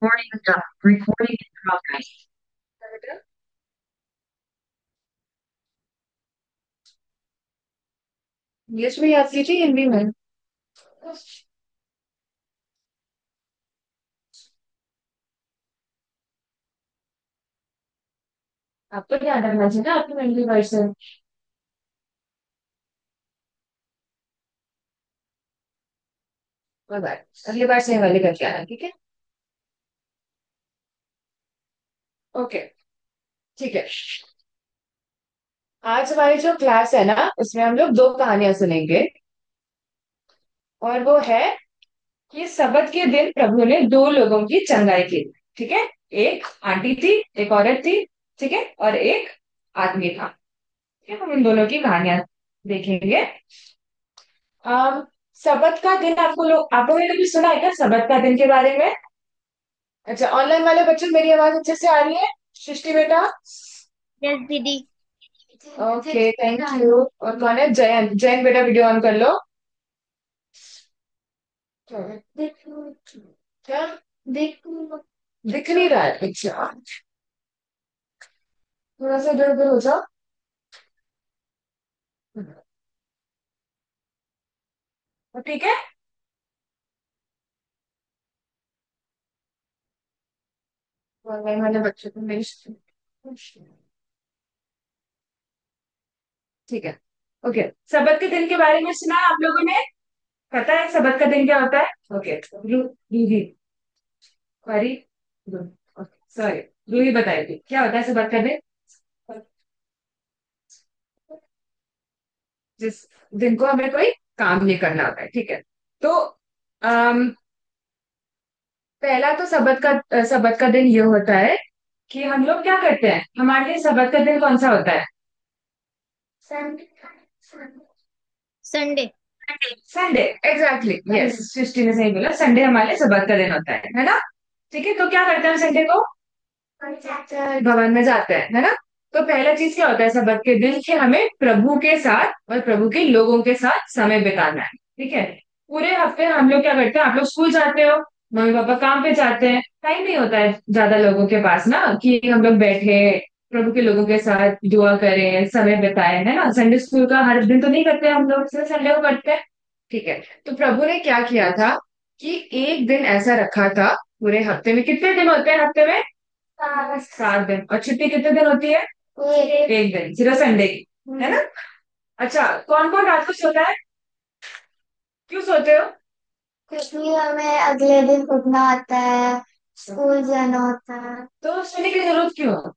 Recording stop. Recording in progress. English में याद कीजिए हिंदी में। आपको ध्यान रखना चाहिए ना आपकी हिंदी वर्षन। कोई बात अगली बार से वाले करके आना, ठीक है। ओके, ठीक है। आज हमारी जो क्लास है ना उसमें हम लोग दो कहानियां सुनेंगे। और वो है कि सबत के दिन प्रभु ने दो लोगों की चंगाई की। ठीक है। एक आंटी थी, एक औरत थी। ठीक है, और एक आदमी था। ठीक है, हम उन दोनों की कहानियां देखेंगे। अम सबत का दिन आप लोगों ने कभी सुना है क्या सबत का दिन के बारे में? अच्छा, ऑनलाइन वाले बच्चों मेरी आवाज अच्छे से आ रही है? सृष्टि बेटा। यस दीदी। Okay, thank you. और कौन है? जयंत। जयंत बेटा वीडियो ऑन कर लो। क्या? दिख नहीं रहा है? अच्छा, थोड़ा सा इधर उधर हो जाओ। तो ठीक है। ऑनलाइन वाले बच्चों को मेरी ठीक है। ओके, सबत के दिन के बारे में सुना है आप लोगों ने? पता है सबत का दिन क्या होता है? Okay, Ruhi. Sorry, sorry, Ruhi बताएगी क्या होता है सबत का दिन। जिस दिन को हमें कोई काम नहीं करना होता है, ठीक है। तो अम, पहला तो सबत का दिन ये होता है कि हम लोग क्या करते हैं। हमारे लिए सबत का दिन कौन सा होता है? संडे। संडे। एग्जैक्टली, यस, सृष्टि ने सही बोला। संडे हमारे लिए सबत का दिन होता है ना? ठीक है, तो क्या करते हैं हम संडे को? भवन में जाते हैं, है ना? तो पहला चीज क्या होता है सबत के दिन कि हमें प्रभु के साथ और प्रभु के लोगों के साथ समय बिताना है। ठीक है। पूरे हफ्ते हम लोग क्या करते हैं, आप लोग स्कूल जाते हो, मम्मी पापा काम पे जाते हैं, टाइम नहीं होता है ज्यादा लोगों के पास ना कि हम लोग बैठे प्रभु के लोगों के साथ दुआ करें, समय बिताए, है ना? संडे स्कूल का हर दिन तो नहीं करते हम लोग, सिर्फ संडे को करते हैं। ठीक है। तो प्रभु ने क्या किया था कि एक दिन ऐसा रखा था। पूरे हफ्ते में कितने दिन होते हैं हफ्ते में? 7 दिन। और छुट्टी कितने दिन होती है? एक दिन, सिर्फ संडे की, है ना? अच्छा, कौन कौन रात को सोता है? क्यों सोते हो? क्योंकि हमें अगले दिन उठना होता है, स्कूल जाना होता है। तो सोने की जरूरत क्यों है?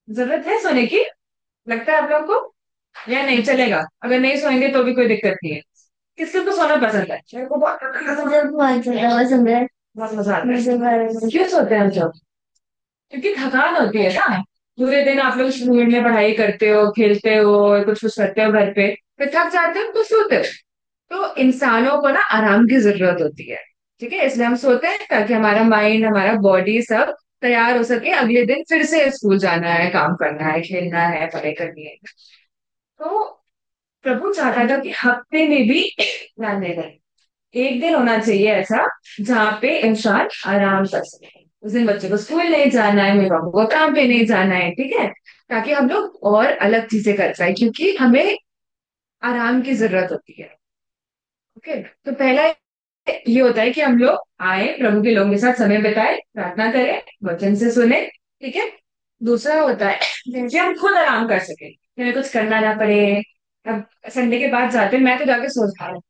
जरूरत है सोने की? लगता है आप लोगों को? या नहीं चलेगा अगर नहीं सोएंगे तो भी कोई दिक्कत नहीं है? किस किस को सोना पसंद है? मेरे को बहुत पसंद है। मुझे बहुत ज्यादा पसंद है। बहुत मजा आता मुझे है। बड़ा क्यों सोते हैं हम सब? क्योंकि थकान होती है ना। पूरे दिन आप लोग स्कूल में पढ़ाई करते हो, खेलते हो, कुछ कुछ करते हो घर पे, फिर थक जाते हो तो सोते हो। तो इंसानों को ना आराम की जरूरत होती है। ठीक है, इसलिए हम सोते हैं ताकि हमारा माइंड, हमारा बॉडी सब तैयार हो सके अगले दिन फिर से स्कूल जाना है, काम करना है, खेलना है, पढ़ाई करनी है। तो प्रभु चाहता था कि हफ्ते में भी ध्यान देना है। एक दिन होना चाहिए ऐसा जहाँ पे इंसान आराम कर सके। उस दिन बच्चे को स्कूल नहीं जाना है, मेरे बाबू को काम पे नहीं जाना है, ठीक है। ताकि हम लोग और अलग चीजें कर पाए, क्योंकि हमें आराम की जरूरत होती है। ओके, तो पहला ये होता है कि हम लोग आए, प्रभु के लोगों के साथ समय बिताए, प्रार्थना करें, वचन से सुने। ठीक है। दूसरा होता है कि हम खुद आराम कर सके, कि हमें कुछ करना ना पड़े। अब संडे के बाद जाते हैं, मैं तो जाके सो जाता हूँ।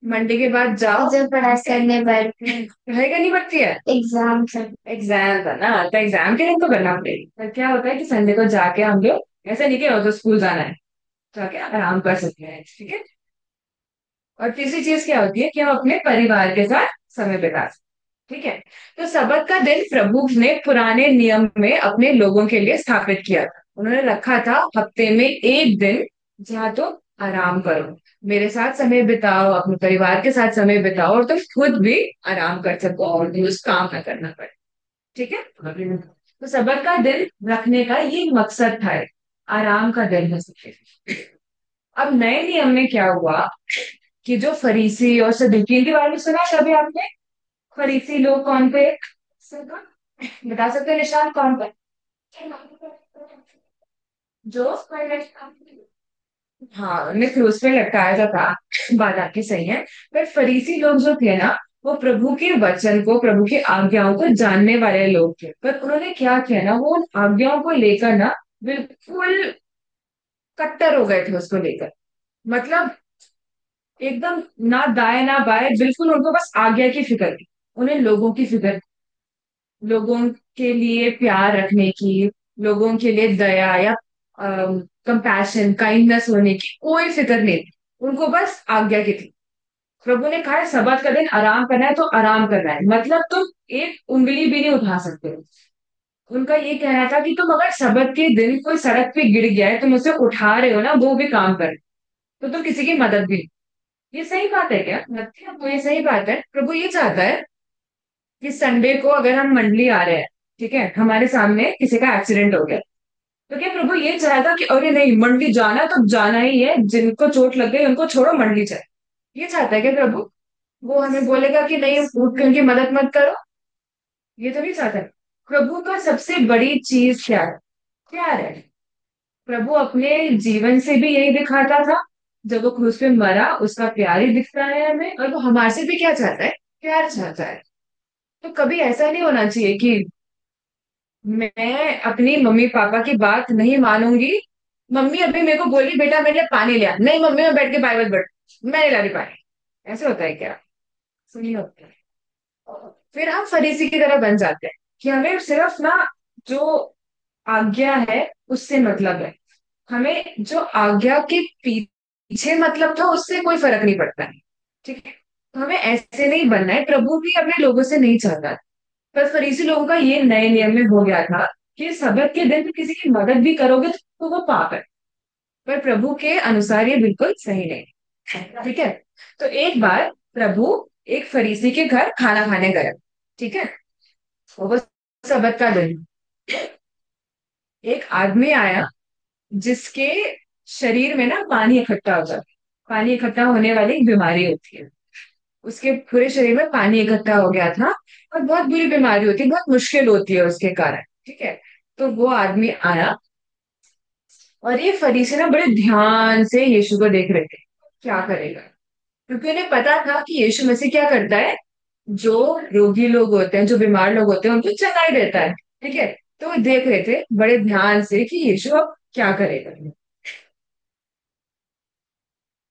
मंडे के बाद जाओ, पढ़ाई करने बैठते हैं। पढ़ाई करनी पड़ती है। एग्जाम से एग्जाम था ना, तो एग्जाम के दिन तो करना पड़ेगी, पर क्या होता है कि संडे को जाके हम लोग ऐसे नहीं कि तो स्कूल जाना है, जाके आराम कर सकते हैं। ठीक है। और तीसरी चीज क्या होती है कि हम अपने परिवार के साथ समय बिता सकते हैं। ठीक है। तो सबत का दिन प्रभु ने पुराने नियम में अपने लोगों के लिए स्थापित किया था। उन्होंने रखा था हफ्ते में एक दिन जहाँ तुम आराम करो, मेरे साथ समय बिताओ, अपने परिवार के साथ समय बिताओ, और तुम खुद भी आराम कर सको और रोज काम ना करना पड़े। ठीक है। तो सबत का दिन रखने का ये मकसद था, आराम का दिन हो सके। अब नए नियम में क्या हुआ कि जो फरीसी और सदूकी के बारे में सुना है कभी आपने? फरीसी लोग कौन थे? बता सकते हैं निशान, कौन थे? जो, हाँ, उन्हें क्रूस पे लटकाया था, बात आपकी सही है। पर फरीसी लोग जो थे ना, वो प्रभु के वचन को, प्रभु की आज्ञाओं को जानने वाले लोग थे, पर उन्होंने क्या किया ना, वो उन आज्ञाओं को लेकर ना बिल्कुल कट्टर हो गए थे उसको लेकर। मतलब एकदम ना दाएं ना बाएं, बिल्कुल उनको बस आज्ञा की फिक्र थी। उन्हें लोगों की फिक्र, लोगों के लिए प्यार रखने की, लोगों के लिए दया या कंपैशन, काइंडनेस होने की कोई फिक्र नहीं थी। उनको बस आज्ञा की थी। प्रभु ने कहा है सब्बात का दिन आराम करना है तो आराम करना है, मतलब तुम एक उंगली भी नहीं उठा सकते हो। उनका ये कहना था कि तुम अगर सबत के दिन कोई सड़क पे गिर गया है, तुम उसे उठा रहे हो ना, वो भी काम कर, तो तुम किसी की मदद भी नहीं। ये सही बात है क्या? मतलब ये सही बात है। प्रभु ये चाहता है कि संडे को अगर हम मंडली आ रहे हैं, ठीक है, हमारे सामने किसी का एक्सीडेंट हो गया, तो क्या प्रभु ये चाहता कि अरे नहीं, मंडली जाना है तो जाना ही है, जिनको चोट लग गई उनको छोड़ो, मंडली जाए? ये चाहता है क्या प्रभु? वो हमें बोलेगा कि नहीं, उठ के उनकी मदद मत करो? ये तो नहीं चाहता है। प्रभु का सबसे बड़ी चीज क्या है? प्यार है। प्रभु अपने जीवन से भी यही दिखाता था। जब वो क्रूस पे मरा, उसका प्यार ही दिखता है हमें, और वो हमारे से भी क्या चाहता है? प्यार चाहता है। तो कभी ऐसा नहीं होना चाहिए कि मैं अपनी मम्मी पापा की बात नहीं मानूंगी। मम्मी अभी मेरे को बोली बेटा मेरे लिए पानी ले आ, नहीं मम्मी मैं बैठ के बाइबल पढ़, मैं नहीं ला रही पानी। ऐसे होता है क्या? सुनिए, होता है। फिर हम फरीसी की तरह बन जाते हैं कि हमें सिर्फ ना जो आज्ञा है उससे मतलब है। हमें जो आज्ञा के पीछे मतलब था उससे कोई फर्क नहीं पड़ता है। ठीक है, तो हमें ऐसे नहीं बनना है। प्रभु भी अपने लोगों से नहीं चाहता। पर फरीसी लोगों का ये नए नियम में हो गया था कि सबत के दिन किसी की मदद भी करोगे तो वो पाप है। पर प्रभु के अनुसार ये बिल्कुल सही नहीं है। ठीक है, तो एक बार प्रभु एक फरीसी के घर खाना खाने गए। ठीक है, वो सबत का दिन, एक आदमी आया जिसके शरीर में ना पानी इकट्ठा हो जाता है। पानी इकट्ठा होने वाली एक बीमारी होती है। उसके पूरे शरीर में पानी इकट्ठा हो गया था, और बहुत बुरी बीमारी होती है, बहुत मुश्किल होती है उसके कारण। ठीक है, तो वो आदमी आया, और ये फरीसी ना बड़े ध्यान से यीशु को देख रहे थे, क्या करेगा। क्योंकि उन्हें पता था कि यीशु मसीह क्या करता है, जो रोगी लोग होते हैं, जो बीमार लोग होते हैं, उनको चंगाई देता है। ठीक है, तो वो देख रहे थे बड़े ध्यान से कि यीशु अब क्या करेगा।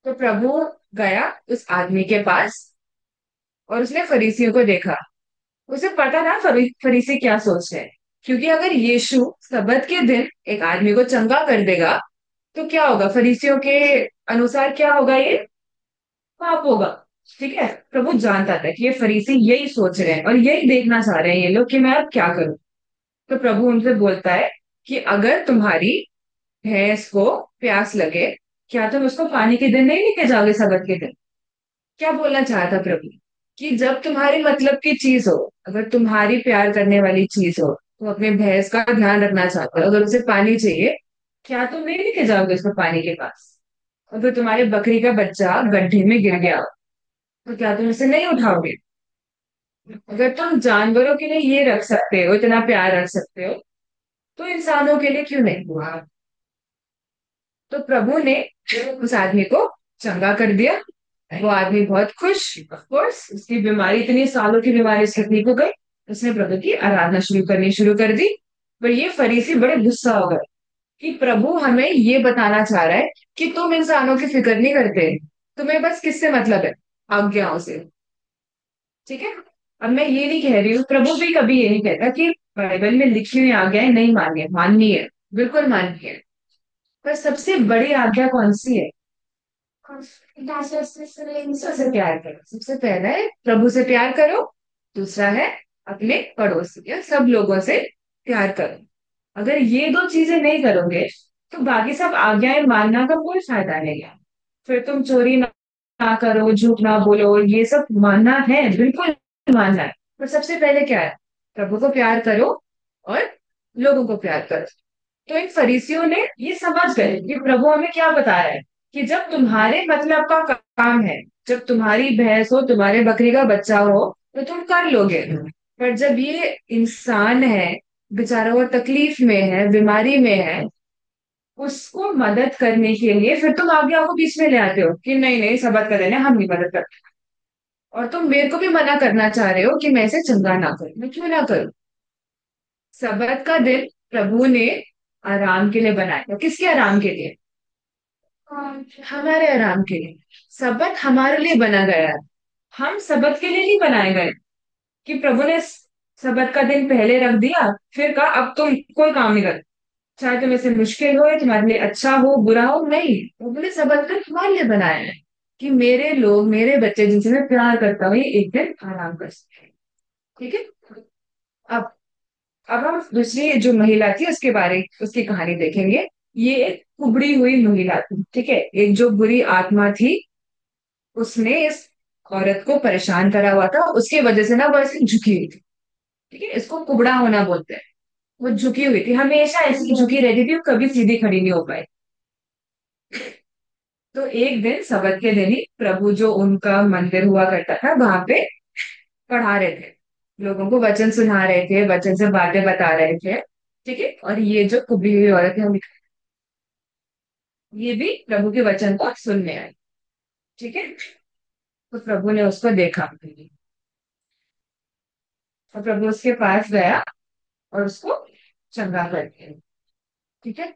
तो प्रभु गया उस आदमी के पास, और उसने फरीसियों को देखा। उसे पता था फरीसी क्या सोच रहे हैं। क्योंकि अगर यीशु सबत के दिन एक आदमी को चंगा कर देगा, तो क्या होगा? फरीसियों के अनुसार क्या होगा? ये पाप होगा। ठीक है, प्रभु जानता था कि ये फरीसी यही सोच रहे हैं और यही देखना चाह रहे हैं ये लोग कि मैं अब क्या करूं। तो प्रभु उनसे बोलता है कि अगर तुम्हारी भैंस को प्यास लगे, क्या तुम उसको पानी के दिन नहीं लेके जाओगे सबत के दिन? क्या बोलना चाहा था प्रभु? कि जब तुम्हारी मतलब की चीज हो, अगर तुम्हारी प्यार करने वाली चीज हो, तो अपने भैंस का ध्यान रखना चाहते हो, अगर उसे पानी चाहिए, क्या तुम नहीं लेके जाओगे उसको पानी के पास? अगर तुम्हारे बकरी का बच्चा गड्ढे में गिर गया, तो क्या तुम उसे नहीं उठाओगे? अगर तुम जानवरों के लिए ये रख सकते हो, इतना प्यार रख सकते हो, तो इंसानों के लिए क्यों नहीं हुआ? तो प्रभु ने उस आदमी को चंगा कर दिया। वो आदमी बहुत खुश, ऑफ कोर्स उसकी बीमारी, इतनी सालों की बीमारी उससे ठीक हो गई। उसने प्रभु की आराधना शुरू कर दी। पर ये फरीसी बड़े गुस्सा हो गए कि प्रभु हमें ये बताना चाह रहा है कि तुम इंसानों की फिक्र नहीं करते, तुम्हें बस किससे मतलब है? आज्ञाओं से। ठीक है, अब मैं ये नहीं कह रही हूँ, प्रभु भी कभी ये नहीं कहता कि बाइबल में लिखी हुई आज्ञाएं नहीं मानिए, माननी है, बिल्कुल माननी है। पर सबसे बड़ी आज्ञा कौन सी है? सबसे प्यार करो। सबसे पहला है प्रभु से प्यार करो, दूसरा है अपने पड़ोसी या सब लोगों से प्यार करो। अगर ये दो चीजें नहीं करोगे, तो बाकी सब आज्ञाएं मानना का कोई फायदा नहीं है। फिर तुम चोरी ना करो, झूठ ना बोलो, ये सब मानना है, बिल्कुल मानना है। पर सबसे पहले क्या है? प्रभु को प्यार करो और लोगों को प्यार करो। तो इन फरीसियों ने ये समझ गए कि प्रभु हमें क्या बता रहा है, कि जब तुम्हारे मतलब का काम है, जब तुम्हारी भैंस हो, तुम्हारे बकरी का बच्चा हो, तो तुम कर लोगे। पर जब ये इंसान है, बेचारा वो तकलीफ में है, बीमारी में है, उसको मदद करने के लिए फिर तुम आगे आपको बीच में ले आते हो कि नहीं नहीं, सबत कर देने, हम नहीं मदद करते। और तुम मेरे को भी मना करना चाह रहे हो कि मैं इसे चंगा ना करूं। मैं क्यों ना करूं? सबत का दिन प्रभु ने आराम के लिए बनाया। किसके आराम के लिए? हमारे आराम के लिए। सबत हमारे लिए बना गया है। हम सबत के लिए नहीं बनाए गए कि प्रभु ने सबत का दिन पहले रख दिया, फिर कहा अब तुम कोई काम नहीं कर, चाहे तुम्हें से मुश्किल हो, तुम्हारे लिए अच्छा हो बुरा हो। नहीं, प्रभु ने सबत का हमारे लिए बनाया है कि मेरे लोग, मेरे बच्चे जिनसे मैं प्यार करता हूँ, ये एक दिन आराम कर सके। ठीक है। अब अब हम दूसरी जो महिला थी उसके बारे, उसकी कहानी देखेंगे। ये एक कुबड़ी हुई महिला थी। ठीक है। एक जो बुरी आत्मा थी, उसने इस औरत को परेशान करा हुआ था। उसकी वजह से ना वो ऐसी झुकी हुई थी। ठीक है। इसको कुबड़ा होना बोलते हैं। वो झुकी हुई थी, हमेशा ऐसी झुकी रहती थी, वो कभी सीधी खड़ी नहीं हो पाई। तो एक दिन, सबत के दिन ही, प्रभु जो उनका मंदिर हुआ करता था वहां पे पढ़ा रहे थे, लोगों को वचन सुना रहे थे, वचन से बातें बता रहे थे। ठीक है। और ये जो कुबड़ी हुई औरत है, ये भी प्रभु के वचन को सुनने आई। ठीक है। तो प्रभु ने उसको देखा, और प्रभु उसके पास गया और उसको चंगा कर दिया। ठीक है।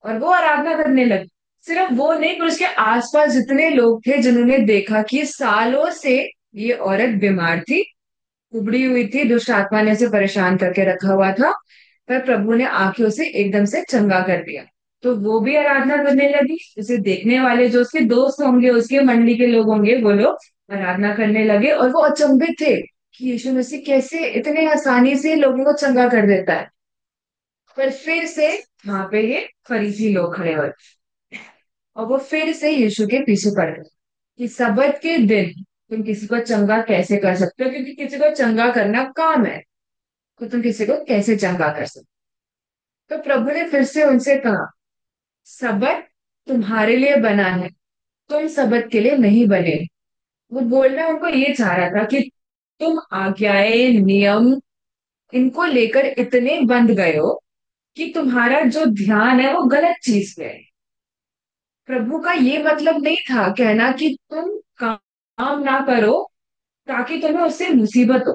और वो आराधना करने लगी। सिर्फ वो नहीं, पर उसके आसपास जितने लोग थे जिन्होंने देखा कि सालों से ये औरत बीमार थी, उबड़ी हुई थी, दुष्ट आत्मा ने उसे परेशान करके रखा हुआ था, पर प्रभु ने आके उसे एकदम से चंगा कर दिया। तो वो भी आराधना करने लगी। उसे देखने वाले जो उसके दोस्त होंगे, उसके मंडली के लोग होंगे, वो लोग आराधना करने लगे। और वो अचंभित थे कि यीशु मसीह कैसे इतने आसानी से लोगों को चंगा कर देता है। पर फिर से वहां पे ये फरीसी लोग खड़े हुए, और वो फिर से यीशु के पीछे पड़ गए कि सबत के दिन तुम किसी को चंगा कैसे कर सकते हो, क्योंकि किसी को चंगा करना काम है, तो तुम किसी को कैसे चंगा कर सकते हो? तो प्रभु ने फिर से उनसे कहा, सबत तुम्हारे लिए बना है, तुम सबत के लिए नहीं बने। वो बोलना उनको ये चाह रहा था कि तुम आज्ञाएं, नियम, इनको लेकर इतने बंध गए हो कि तुम्हारा जो ध्यान है वो गलत चीज पे है। प्रभु का ये मतलब नहीं था कहना कि तुम काम ना करो ताकि तुम्हें उससे मुसीबत हो,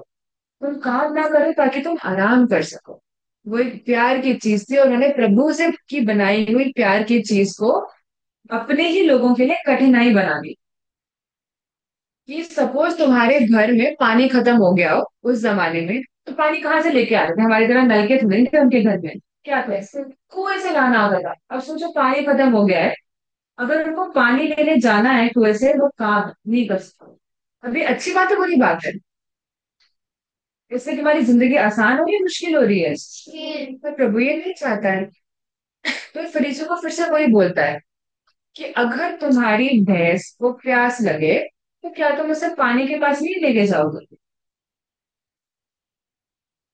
तुम काम ना करो ताकि तुम आराम कर सको। वो एक प्यार की चीज थी, और उन्होंने प्रभु से की बनाई हुई प्यार की चीज को अपने ही लोगों के लिए कठिनाई बना दी। कि सपोज तुम्हारे घर में पानी खत्म हो गया हो उस जमाने में, तो पानी कहाँ से लेके आते थे? हमारी तरह नलके थोड़े नहीं थे उनके घर में। क्या थे? कुएं से लाना होता था। अब सोचो पानी खत्म हो गया है, अगर उनको पानी लेने जाना है कुएं से, वो काम नहीं कर सकते। अभी अच्छी बात है, बुरी बात है? इससे तुम्हारी जिंदगी आसान हो रही है, मुश्किल हो रही है? तो प्रभु ये नहीं चाहता है। तो फरीसियों को फिर से वही बोलता है कि अगर तुम्हारी भैंस को प्यास लगे, तो क्या तुम उसे पानी के पास नहीं लेके जाओगे?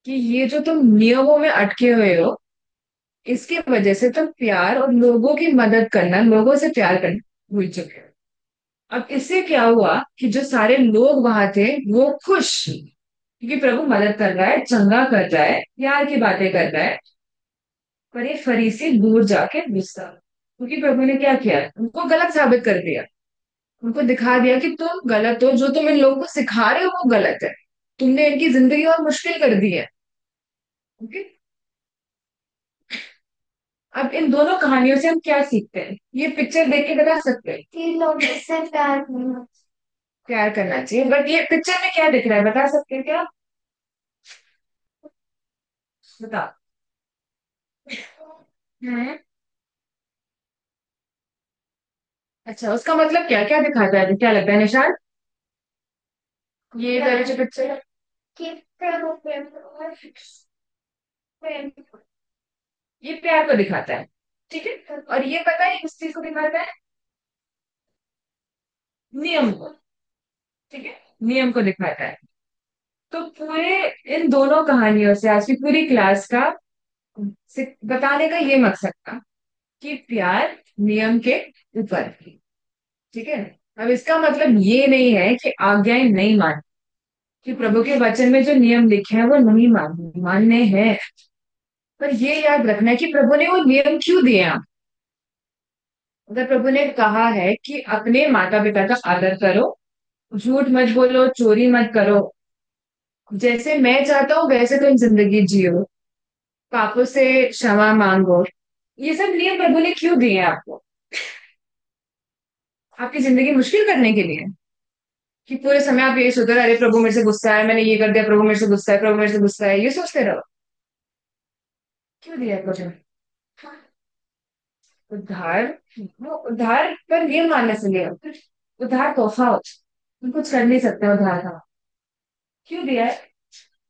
कि ये जो तुम नियमों में अटके हुए हो, इसकी वजह से तुम प्यार और लोगों की मदद करना, लोगों से प्यार करना भूल चुके हो। अब इससे क्या हुआ कि जो सारे लोग वहां थे वो खुश, क्योंकि प्रभु मदद कर रहा है, चंगा कर रहा है, प्यार की बातें कर रहा है। पर ये फरीसी दूर जाके गुस्सा, क्योंकि प्रभु ने क्या किया, उनको गलत साबित कर दिया। उनको दिखा दिया कि तुम गलत हो, जो तुम इन लोगों को सिखा रहे हो वो गलत है, तुमने इनकी जिंदगी और मुश्किल कर दी है। ओके। अब इन दोनों कहानियों से हम क्या सीखते हैं, ये पिक्चर देख के बता सकते हैं? कि लोग इससे प्यार नहीं। प्यार करना चाहिए, बट ये पिक्चर में क्या दिख रहा है, बता सकते हैं क्या? बता। हम्म। अच्छा, उसका मतलब क्या क्या दिखाता है, क्या लगता है निशान? ये वाली जो पिक्चर है, कि प्रभु प्रेम प्रेम ये प्यार को दिखाता है। ठीक है। और ये पता है किस चीज को दिखाता है? नियम को। ठीक है। नियम को दिखाता है। तो पूरे इन दोनों कहानियों से आज की पूरी क्लास का बताने का ये मकसद था कि प्यार नियम के ऊपर है। ठीक है। अब इसका मतलब ये नहीं है कि आज्ञाएं नहीं मान, कि प्रभु के वचन में जो नियम लिखे हैं वो नहीं मानने हैं। पर ये याद रखना है कि प्रभु ने वो नियम क्यों दिए हैं। अगर प्रभु ने कहा है कि अपने माता पिता का आदर करो, झूठ मत बोलो, चोरी मत करो, जैसे मैं चाहता हूँ वैसे तुम जिंदगी जियो, पापों से क्षमा मांगो, ये सब नियम प्रभु ने क्यों दिए हैं आपको? आपकी जिंदगी मुश्किल करने के लिए? कि पूरे समय आप ये सोचते रहो, अरे प्रभु मेरे से गुस्सा है, मैंने ये कर दिया, प्रभु मेरे से गुस्सा है, प्रभु मेरे से गुस्सा है, ये सोचते रहो? क्यों दिया है प्रभु? उद्धार, वो उद्धार पर नियम मानने से लिया। उद्धार तोहफा होता है। तुम कुछ कर नहीं सकते उद्धार का। क्यों दिया है?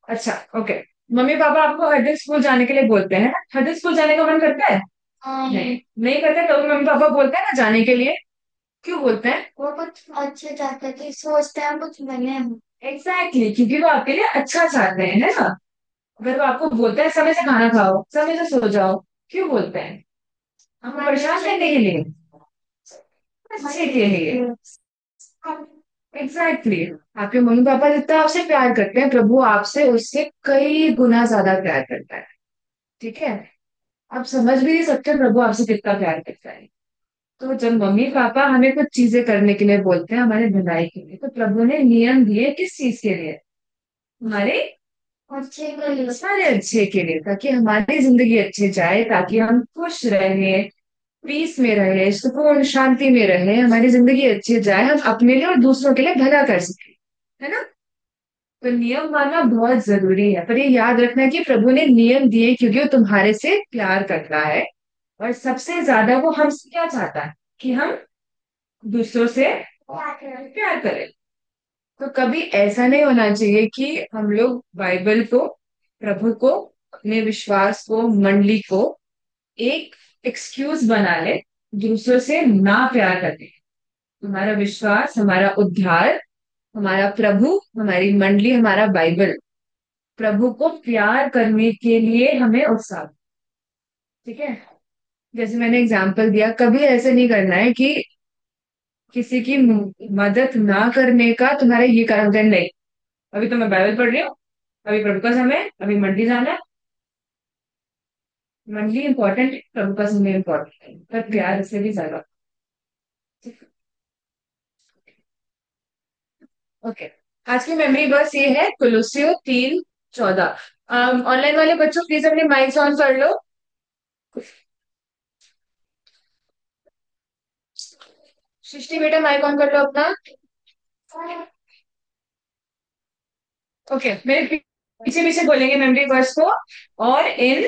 अच्छा, ओके। मम्मी पापा आपको हर दिन स्कूल जाने के लिए बोलते हैं, हर दिन स्कूल जाने का मन करता है? नहीं, नहीं करता, तो मम्मी पापा बोलते हैं ना जाने के लिए। क्यों बोलते हैं? वो कुछ अच्छे चाहते थे, सोचते हैं कुछ बने हम। एग्जैक्टली exactly, क्योंकि वो आपके लिए अच्छा चाहते हैं, है ना? अगर वो आपको बोलते हैं समय से खाना खाओ, समय से सो जाओ, क्यों बोलते हैं? आपको परेशान करने के लिए, अच्छे के लिए। Exactly exactly. आपके मम्मी पापा जितना आपसे प्यार करते हैं, प्रभु आपसे उससे कई गुना ज्यादा प्यार करता है। ठीक है? आप समझ भी नहीं सकते प्रभु आपसे कितना प्यार करता है। तो जब मम्मी पापा हमें कुछ चीजें करने के लिए बोलते हैं हमारे भलाई के लिए, तो प्रभु ने नियम दिए किस चीज के लिए? हमारे अच्छे के लिए। सारे अच्छे के लिए, ताकि हमारी जिंदगी अच्छी जाए, ताकि हम खुश रहे, पीस में रहे, सुकून शांति में रहे, हमारी जिंदगी अच्छी जाए, हम अपने लिए और दूसरों के लिए भला कर सके। है ना? तो नियम मानना बहुत जरूरी है, पर ये याद रखना है कि प्रभु ने नियम दिए क्योंकि वो तुम्हारे से प्यार करता है। और सबसे ज्यादा वो हमसे क्या चाहता है? कि हम दूसरों से प्यार करें। तो कभी ऐसा नहीं होना चाहिए कि हम लोग बाइबल को, प्रभु को, अपने विश्वास को, मंडली को एक एक्सक्यूज बना ले दूसरों से ना प्यार करने। हमारा विश्वास, हमारा उद्धार, हमारा प्रभु, हमारी मंडली, हमारा बाइबल प्रभु को प्यार करने के लिए हमें उत्साह। ठीक है? जैसे मैंने एग्जाम्पल दिया, कभी ऐसे नहीं करना है कि किसी की मदद ना करने का तुम्हारा ये कारण होता है, नहीं अभी तो मैं बाइबल पढ़ रही हूँ, अभी प्रभु का समय है, अभी मंडी जाना है। मंडी इंपॉर्टेंट है, प्रभु का समय इंपॉर्टेंट है, पर प्यार इससे भी ज्यादा। ओके। आज की मेमोरी बस ये है, कुलुस्सियों 3:14। ऑनलाइन वाले बच्चों प्लीज अपने माइक्स ऑन कर लो। सृष्टि बेटा माइक ऑन कर लो अपना। ओके, मेरे पीछे पीछे बोलेंगे मेमोरी वर्स को। और इन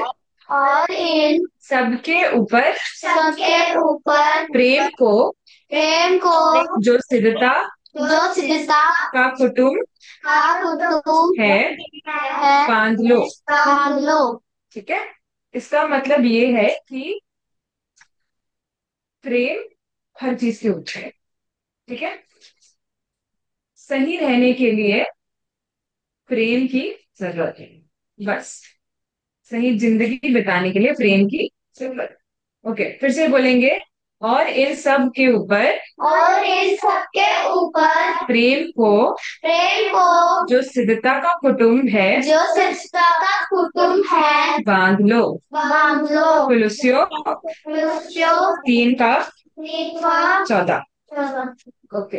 और इन सबके ऊपर सबके ऊपर प्रेम को, प्रेम को, जो सिद्धता जो सिद्धता का कुटुंब का कुटुंब है, है, बांध लो। बांध लो। ठीक है? इसका मतलब ये है कि प्रेम हर चीज के ऊपर है। ठीक है? सही रहने के लिए प्रेम की जरूरत है, बस। सही जिंदगी बिताने के लिए प्रेम की जरूरत। ओके, फिर से बोलेंगे। और इन सब के ऊपर और इन सबके ऊपर प्रेम को, प्रेम को, जो सिद्धता का कुटुंब है, जो सिद्धता का कुटुंब है, बांध लो। बांध लो। कुलुस्सियों मनुष्यों 3:14। ओके।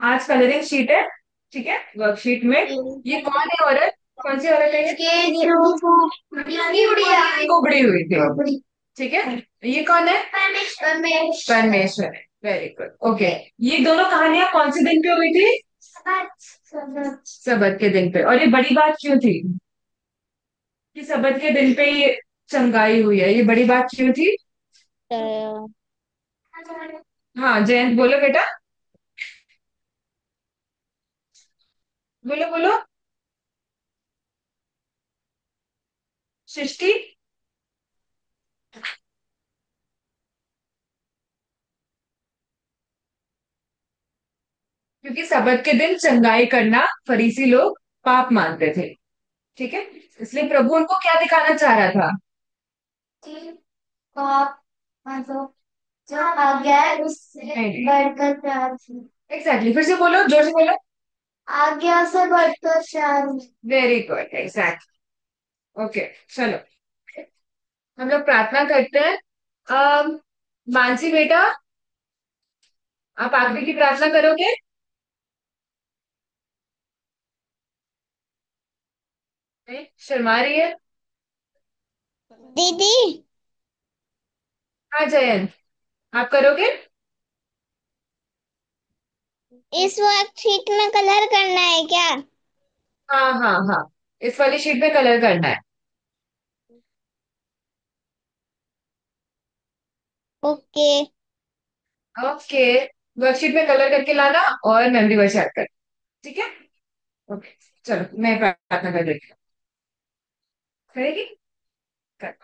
आज कलरिंग शीट है। ठीक है? वर्कशीट में ये कौन है औरत? कौन सी औरत है ये? कुबड़ी हुई थी। ठीक है? ये कौन है? परमेश्वर है। Very good. ओके। ये दोनों कहानियां कौन से दिन पे हुई थी? सबत के दिन पे। और ये बड़ी बात क्यों थी कि सबत के दिन पे ये चंगाई हुई है? ये बड़ी बात क्यों थी? हाँ, जयंत बोलो बेटा, बोलो बोलो। सृष्टि। क्योंकि सबत के दिन चंगाई करना फरीसी लोग पाप मानते थे। ठीक है? इसलिए प्रभु उनको क्या दिखाना चाह रहा था? पाप, मतलब जो आ गया है उससे नहीं। बढ़कर प्यार थी। एग्जैक्टली, फिर से बोलो, जोर से बोलो। आज्ञा से बढ़कर प्यार। Very good, exact. ओके, चलो हम लोग प्रार्थना करते हैं। अम मानसी बेटा, आप आखिरी की प्रार्थना करोगे? नहीं, शर्मा रही है। दीदी, हाँ जयंत, आप करोगे? इस वक्त शीट में कलर करना है क्या? हाँ हाँ हाँ, इस वाली शीट पे कलर करना है। ओके। ओके, वर्कशीट में कलर करके लाना और मेमोरी वर्ड याद कर। ठीक है। ओके, चलो मैं प्रार्थना कर देती हूँ। करेगी? कर।